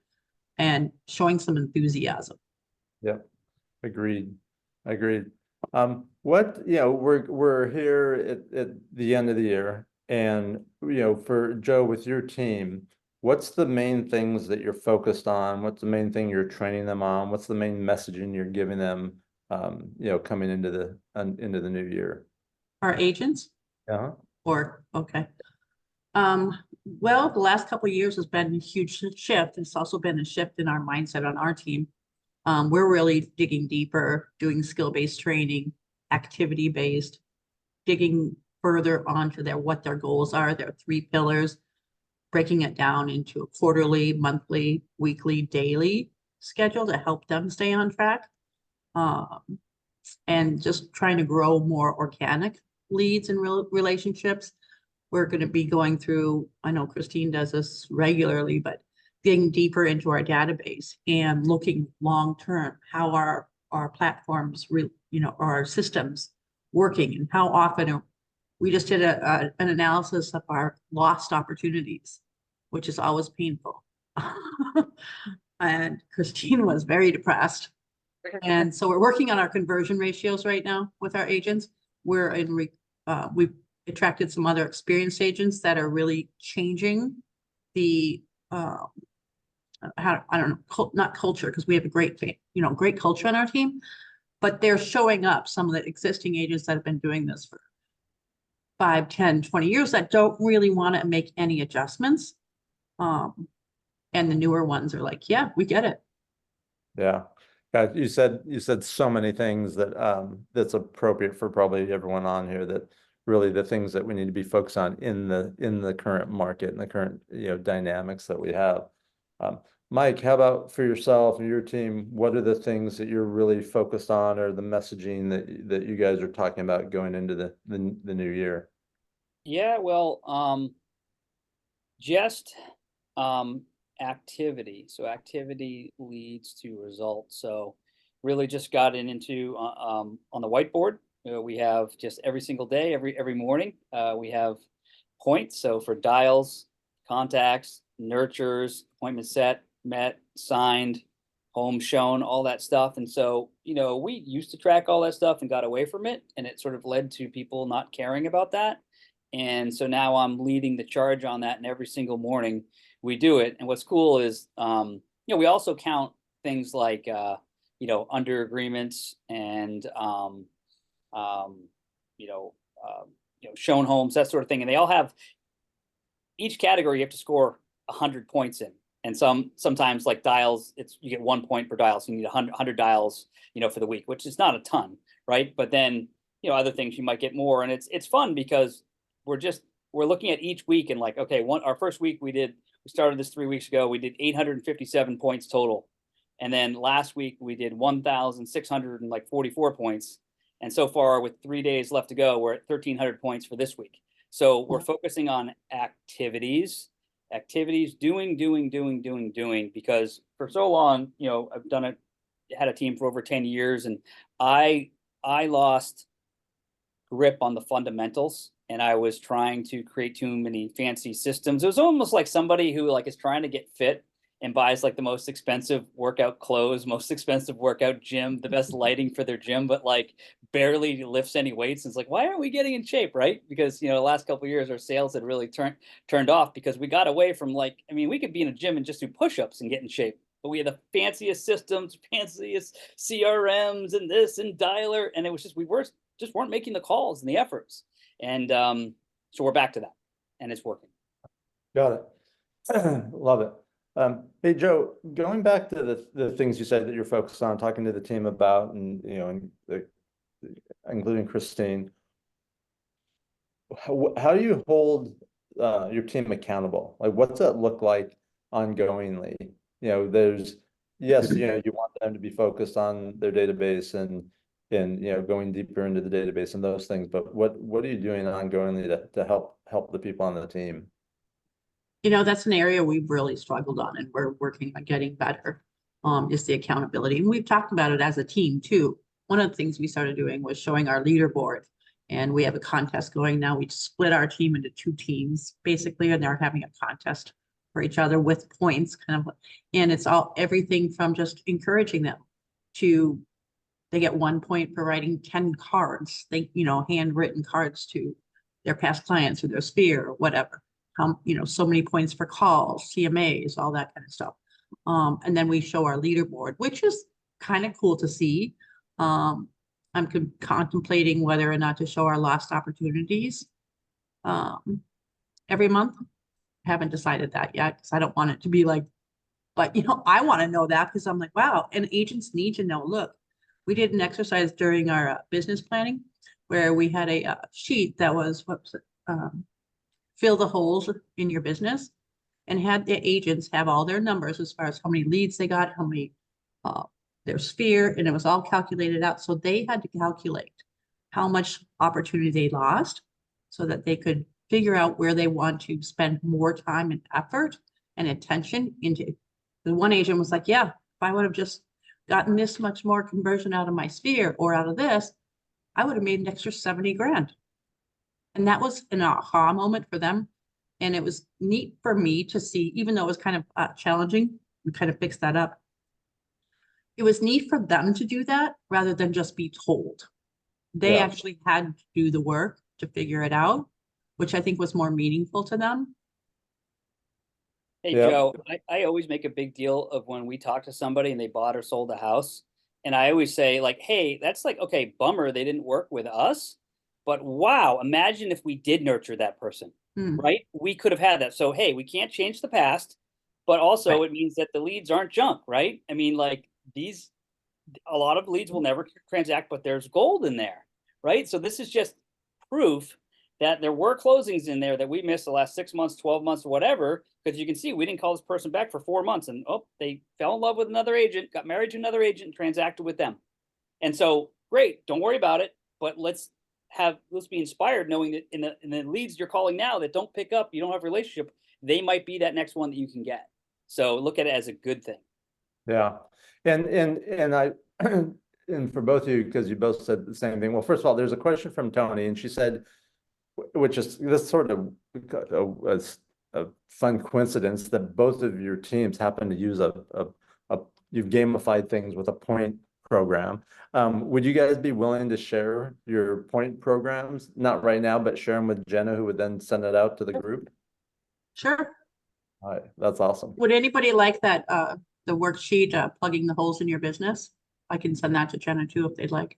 and showing some enthusiasm. Yeah. Agreed. What, we're here at the end of the year, and, for Joe, with your team, what's the main things that you're focused on? What's the main thing you're training them on? What's the main messaging you're giving them, coming into the new year? Our agents? Yeah. Or, okay. Well, the last couple of years has been a huge shift. It's also been a shift in our mindset on our team. We're really digging deeper, doing skill-based training, activity-based, digging further onto what their goals are, their 3 pillars, breaking it down into a quarterly, monthly, weekly, daily schedule to help them stay on track. And just trying to grow more organic leads and relationships. We're going to be going through, I know Christine does this regularly, but getting deeper into our database and looking long-term, how our platforms, our systems working, and how often we just did an analysis of our lost opportunities, which is always painful. And Christine was very depressed. And so we're working on our conversion ratios right now with our agents. We've attracted some other experienced agents that are really changing the, how, I don't know, not culture, because we have a great, great culture on our team, but they're showing up, some of the existing agents that have been doing this for 5, 10, 20 years that don't really want to make any adjustments. And the newer ones are like, yeah, we get it. Yeah. You said so many things that that's appropriate for probably everyone on here, that really the things that we need to be focused on in the current market and the current, dynamics that we have. Mike, how about for yourself and your team? What are the things that you're really focused on, or the messaging that you guys are talking about going into the new year? Yeah, well, just activity. So activity leads to results. So really just gotten into on the whiteboard. We have just every single day, every morning, we have points. So for dials, contacts, nurtures, appointment set, met, signed, home shown, all that stuff. And so, we used to track all that stuff and got away from it, and it sort of led to people not caring about that. And so now I'm leading the charge on that, and every single morning we do it. And what's cool is, we also count things like, under agreements and, shown homes, that sort of thing. And they all have, each category you have to score 100 points in. And sometimes like dials, you get 1 point per dial. So you need 100 dials, for the week, which is not a ton, right? But then, other things you might get more. And it's fun because we're looking at each week and like, okay, our first week we started this 3 weeks ago, we did 857 points total. And then last week we did 1,644 points. And so far, with 3 days left to go, we're at 1,300 points for this week. So we're focusing on activities, doing, because for so long, I've had a team for over 10 years, and I lost grip on the fundamentals, and I was trying to create too many fancy systems. It was almost like somebody who is trying to get fit and buys like the most expensive workout clothes, most expensive workout gym, the best lighting for their gym, but barely lifts any weights. And it's like, why aren't we getting in shape, right? Because the last couple of years our sales had really turned off, because we got away from we could be in a gym and just do push-ups and get in shape, but we had the fanciest systems, fanciest CRMs and this and dialer, and it was just we weren't making the calls and the efforts. And so we're back to that, and it's working. Got it. Love it. Hey, Joe, going back to the things you said that you're focused on, talking to the team about, and including Christine, how do you hold your team accountable? What's that look like ongoingly? There's you want them to be focused on their database and going deeper into the database and those things, but what are you doing ongoingly to help the people on the team? That's an area we've really struggled on, and we're working on getting better, is the accountability. And we've talked about it as a team too. One of the things we started doing was showing our leaderboard, and we have a contest going now. We split our team into 2 teams basically, and they're having a contest for each other with points and it's everything from just encouraging them to, they get 1 point for writing 10 cards, handwritten cards to their past clients or their sphere or whatever. So many points for calls, CMAs, all that kind of stuff. And then we show our leaderboard, which is kind of cool to see. I'm contemplating whether or not to show our lost opportunities every month. Haven't decided that yet, because I don't want it to be but I want to know that, because I'm like, wow, and agents need to know. Look, we did an exercise during our business planning where we had a sheet that was, fill the holes in your business, and had the agents have all their numbers as far as how many leads they got, how many, their sphere, and it was all calculated out. So they had to calculate how much opportunity they lost so that they could figure out where they want to spend more time and effort and attention into. The one agent was like, yeah, if I would have just gotten this much more conversion out of my sphere or out of this, I would have made an extra 70 grand. And that was an aha moment for them. And it was neat for me to see, even though it was kind of challenging, we kind of fixed that up. It was neat for them to do that rather than just be told. They actually had to do the work to figure it out, which I think was more meaningful to them. Hey, Yeah. Joe, I always make a big deal of when we talk to somebody and they bought or sold a house. And I always say like, hey, that's like, okay, bummer, they didn't work with us. But wow, imagine if we did nurture that person, Hmm. right? We could have had that. So, hey, we can't change the past, but also it means that the leads aren't junk, right? I mean, like a lot of leads will never transact, but there's gold in there, right? So this is just proof that there were closings in there that we missed the last 6 months, 12 months, or whatever. Because you can see we didn't call this person back for 4 months, and oh, they fell in love with another agent, got married to another agent, and transacted with them. And so, great, don't worry about it. But let's be inspired, knowing that in the leads you're calling now that don't pick up, you don't have a relationship, they might be that next one that you can get. So look at it as a good thing. Yeah, and I and for both of you, because you both said the same thing. Well, first of all, there's a question from Tony, and she said, which is this sort of a fun coincidence that both of your teams happen to use you've gamified things with a point program. Would you guys be willing to share your point programs? Not right now, but share them with Jenna, who would then send it out to the group? Sure. All right, that's awesome. Would anybody like that, the worksheet, plugging the holes in your business? I can send that to Jenna too, if they'd like.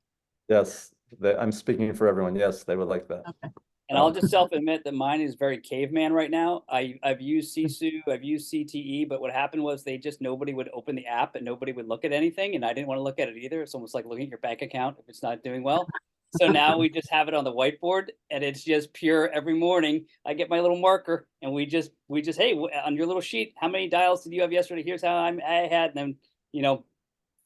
Yes, I'm speaking for everyone. Yes, they would like that. Okay. And I'll just self-admit that mine is very caveman right now. I've used Sisu, I've used CTE, but what happened was nobody would open the app and nobody would look at anything, and I didn't want to look at it either. It's almost like looking at your bank account if it's not doing well. So now we just have it on the whiteboard, and it's just pure. Every morning I get my little marker, and we just hey, on your little sheet, how many dials did you have yesterday? Here's how I had, and then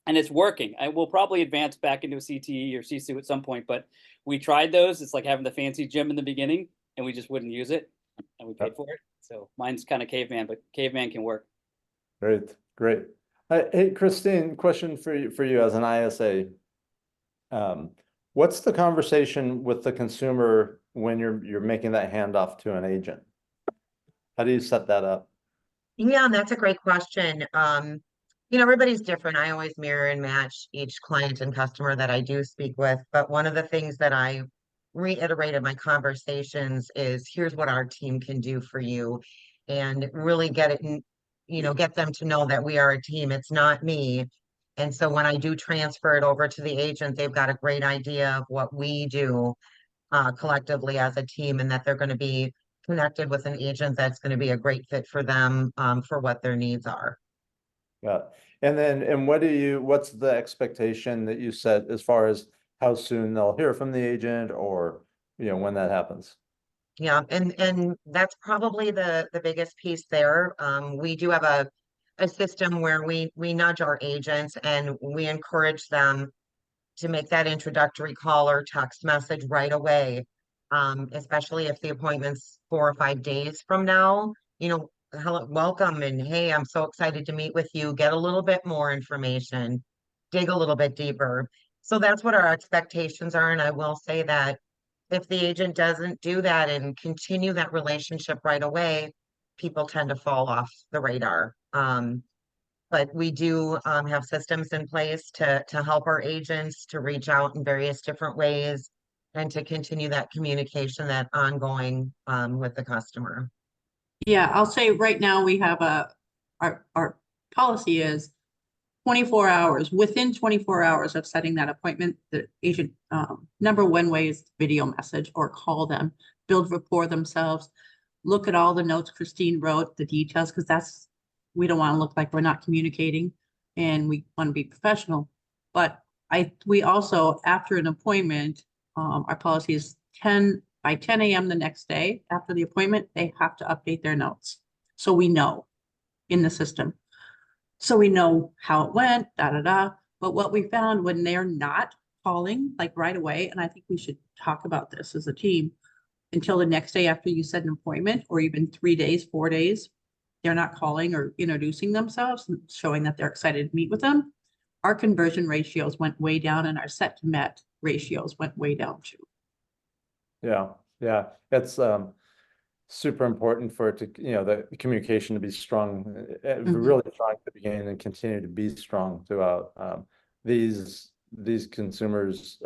and it's working. I will probably advance back into a CTE or Sisu at some point, but we tried those. It's like having the fancy gym in the beginning, and we just wouldn't use it, and we paid for it. So mine's kind of caveman, but caveman can work. Great, great. Hey, Christine, question for you as an ISA. What's the conversation with the consumer when you're making that handoff to an agent? How do you set that up? Yeah, that's a great question. Everybody's different. I always mirror and match each client and customer that I do speak with. But one of the things that I reiterate in my conversations is here's what our team can do for you, and really get it, get them to know that we are a team. It's not me. And so when I do transfer it over to the agent, they've got a great idea of what we do collectively as a team, and that they're going to be connected with an agent that's going to be a great fit for them for what their needs are. Yeah. And what's the expectation that you set as far as how soon they'll hear from the agent, or when that happens? Yeah, and that's probably the biggest piece there. We do have a system where we nudge our agents and we encourage them to make that introductory call or text message right away. Especially if the appointment's 4 or 5 days from now, hello, welcome, and hey, I'm so excited to meet with you. Get a little bit more information, dig a little bit deeper. So that's what our expectations are. And I will say that if the agent doesn't do that and continue that relationship right away, people tend to fall off the radar. But we do have systems in place to help our agents to reach out in various different ways and to continue that communication, that ongoing with the customer. Yeah, I'll say right now we have our policy is 24 hours. Within 24 hours of setting that appointment, the agent, number one way is video message or call them, build rapport themselves, look at all the notes Christine wrote, the details, because we don't want to look like we're not communicating, and we want to be professional. But we also, after an appointment, our policy is by 10 a.m. the next day after the appointment, they have to update their notes. So we know in the system. So we know how it went, But what we found when they're not calling like right away, and I think we should talk about this as a team, until the next day after you set an appointment, or even 3 days, 4 days, they're not calling or introducing themselves, showing that they're excited to meet with them. Our conversion ratios went way down, and our set to met ratios went way down too. Yeah, it's super important for it to, the communication to be strong, really strong at the beginning and continue to be strong throughout. These consumers,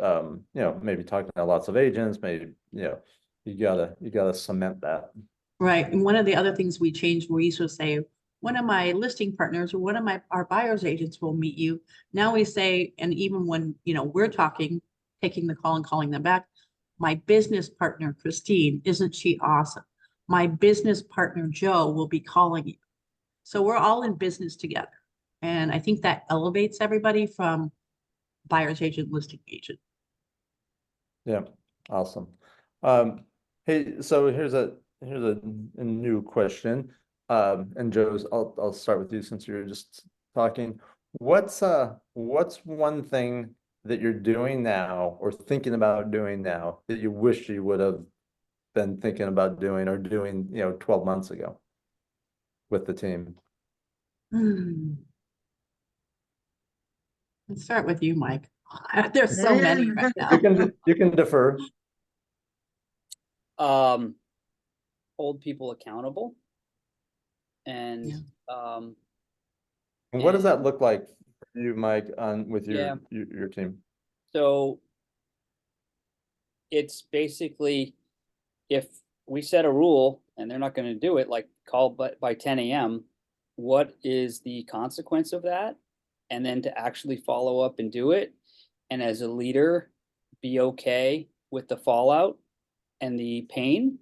maybe talking to lots of agents, maybe, you gotta cement that. Right. And one of the other things we changed, we used to say, one of my listing partners or one of our buyer's agents will meet you. Now we say, and even when, we're talking, taking the call and calling them back, my business partner, Christine, isn't she awesome? My business partner, Joe, will be calling you. So we're all in business together. And I think that elevates everybody from buyer's agent, listing agent. Yeah, awesome. Hey, so here's a new question. And Joe's, I'll start with you since you're just talking. What's one thing that you're doing now or thinking about doing now that you wish you would have been thinking about doing or doing, 12 months ago with the team? Let's start with you, Mike. There's so many right now. You can defer. Hold people accountable. And And what does that look like for you, Mike, with Yeah. your team? so it's basically, if we set a rule and they're not going to do it, like call by 10 a.m., what is the consequence of that? And then to actually follow up and do it. And as a leader, be okay with the fallout and the pain,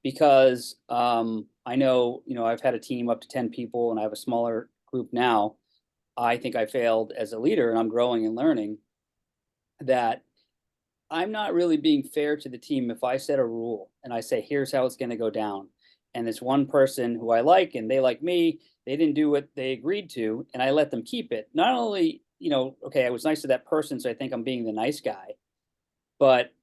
because I know, I've had a team up to 10 people and I have a smaller group now. I think I failed as a leader, and I'm growing and learning that I'm not really being fair to the team if I set a rule and I say, here's how it's going to go down. And this one person who I like and they like me, they didn't do what they agreed to, and I let them keep it. Not only, okay, I was nice to that person, so I think I'm being the nice guy, but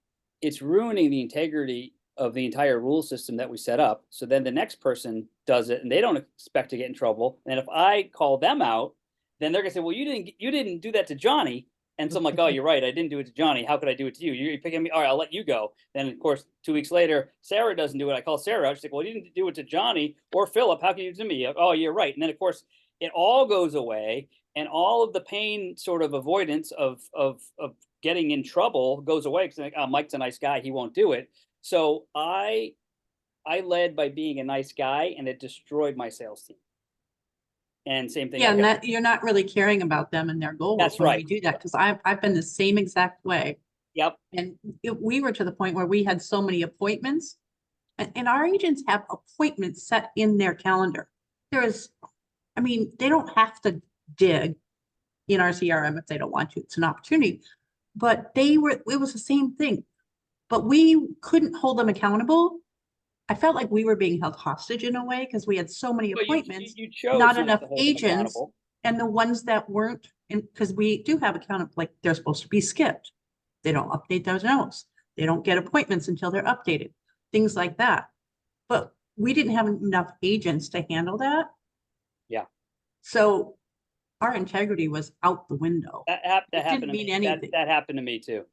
it's ruining the integrity of the entire rule system that we set up. So then the next person does it and they don't expect to get in trouble. And if I call them out, then they're gonna say, well, you didn't do that to Johnny. And so I'm like, oh, you're right, I didn't do it to Johnny. How could I do it to you? You're picking me. All right, I'll let you go. Then of course, 2 weeks later, Sarah doesn't do it. I call Sarah out. She's like, well, you didn't do it to Johnny or Philip. How can you do it to me? Oh, you're right. And then of course, it all goes away, and all of the pain sort of avoidance of getting in trouble goes away, because like, oh, Mike's a nice guy, he won't do it. So I led by being a nice guy, and it destroyed my sales team. And same thing. Yeah, and that you're not really caring about them and their goals. That's when right. You do that, because I've been the same exact way. Yep. And we were to the point where we had so many appointments, and our agents have appointments set in their calendar. They don't have to dig in our CRM if they don't want to. It's an opportunity, but it was the same thing, but we couldn't hold them accountable. I felt like we were being held hostage in a way, because we had so many appointments, you chose not to enough hold them agents, accountable. and the ones that weren't, because we do have accountable, like they're supposed to be skipped. They don't update those notes. They don't get appointments until they're updated, things like that. But we didn't have enough agents to handle that. Yeah. So our integrity was out the window. That happened didn't to mean me. anything. That happened to me too.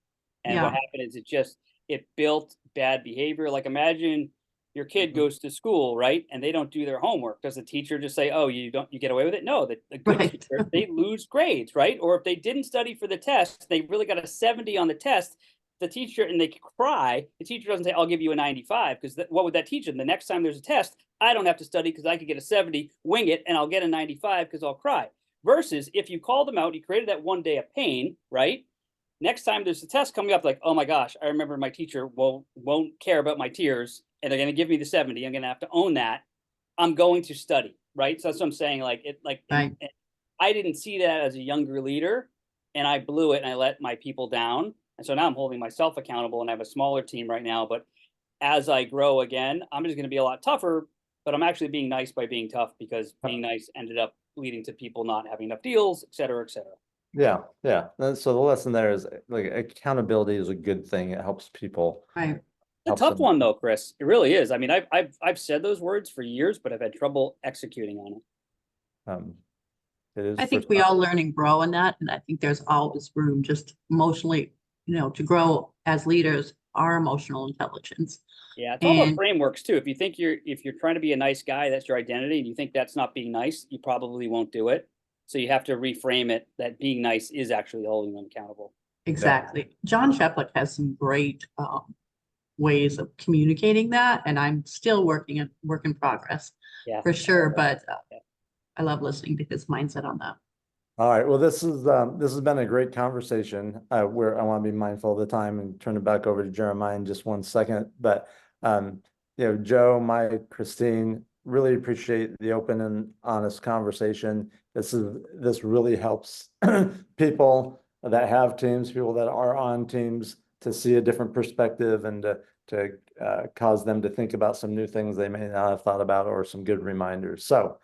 And Yeah. what happened is it built bad behavior. Like imagine your kid goes to school, right? And they don't do their homework. Does the teacher just say, oh, you get away with it? No, the good Right. teacher, they lose grades, right? Or if they didn't study for the test, they really got a 70 on the test, the teacher, and they cry, the teacher doesn't say, I'll give you a 95, because what would that teach them? The next time there's a test, I don't have to study because I could get a 70, wing it, and I'll get a 95 because I'll cry. Versus if you called them out, you created that one day of pain, right? Next time there's a test coming up, like, oh my gosh, I remember my teacher won't care about my tears, and they're going to give me the 70. I'm going to have to own that. I'm going to study, right? So that's what I'm saying. Like Right. and I didn't see that as a younger leader, and I blew it, and I let my people down. And so now I'm holding myself accountable, and I have a smaller team right now. But as I grow again, I'm just going to be a lot tougher, but I'm actually being nice by being tough, because being nice ended up leading to people not having enough deals, et cetera, et cetera. Yeah. So the lesson there is like accountability is a good thing. It helps people. Right. A tough one though, Chris. It really is. I mean, I've said those words for years, but I've had trouble executing on it. It is. I think we all learn and grow in that. And I think there's always room just emotionally, to grow as leaders, our emotional intelligence. Yeah, it's all about frameworks too. If you're trying to be a nice guy, that's your identity, and you think that's not being nice, you probably won't do it. So you have to reframe it that being nice is actually holding them accountable. Exactly. John Sheplick has some great ways of communicating that, and I'm still work in progress. Yeah, for sure. But I love listening to his mindset on that. All right, well, this has been a great conversation, where I want to be mindful of the time and turn it back over to Jeremiah in just one second. But, Joe, Mike, Christine, really appreciate the open and honest conversation. This really helps people that have teams, people that are on teams, to see a different perspective and to cause them to think about some new things they may not have thought about, or some good reminders. So,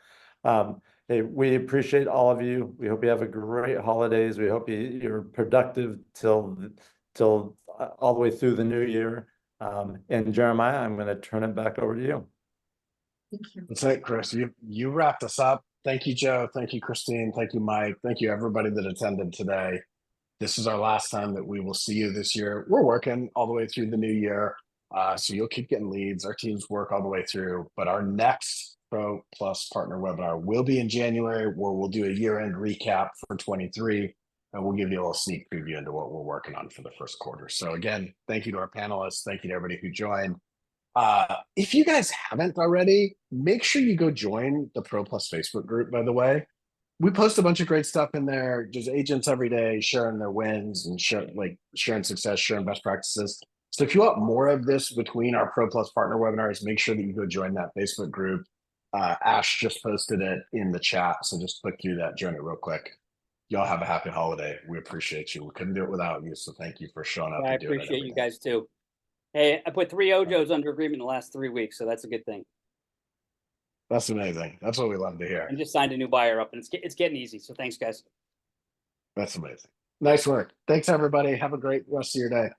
hey, we appreciate all of you. We hope you have a great holidays. We hope you're productive till all the way through the new year. And Jeremiah, I'm going to turn it back over to you. Thank you. That's it, Chris. You wrapped us up. Thank you, Joe. Thank you, Christine. Thank you, Mike. Thank you, everybody that attended today. This is our last time that we will see you this year. We're working all the way through the new year. So you'll keep getting leads. Our teams work all the way through, but our next Pro Plus partner webinar will be in January, where we'll do a year-end recap for 23, and we'll give you a little sneak preview into what we're working on for the first quarter. So again, thank you to our panelists. Thank you to everybody who joined. If you guys haven't already, make sure you go join the Pro Plus Facebook group, by the way. We post a bunch of great stuff in there, just agents every day sharing their wins and sharing success, sharing best practices. So if you want more of this between our Pro Plus partner webinars, make sure that you go join that Facebook group. Ash just posted it in the chat, so just click through that, join it real quick. Y'all have a happy holiday. We appreciate you. We couldn't do it without you, so thank you for showing up. I and doing it appreciate every you day. guys too. Hey, I put 3 Ojos under agreement in the last 3 weeks, so that's a good thing. That's amazing. That's what we love to hear. And just signed a new buyer up, and it's getting easy. So thanks, guys. That's amazing. Nice work. Thanks, everybody. Have a great rest of your day.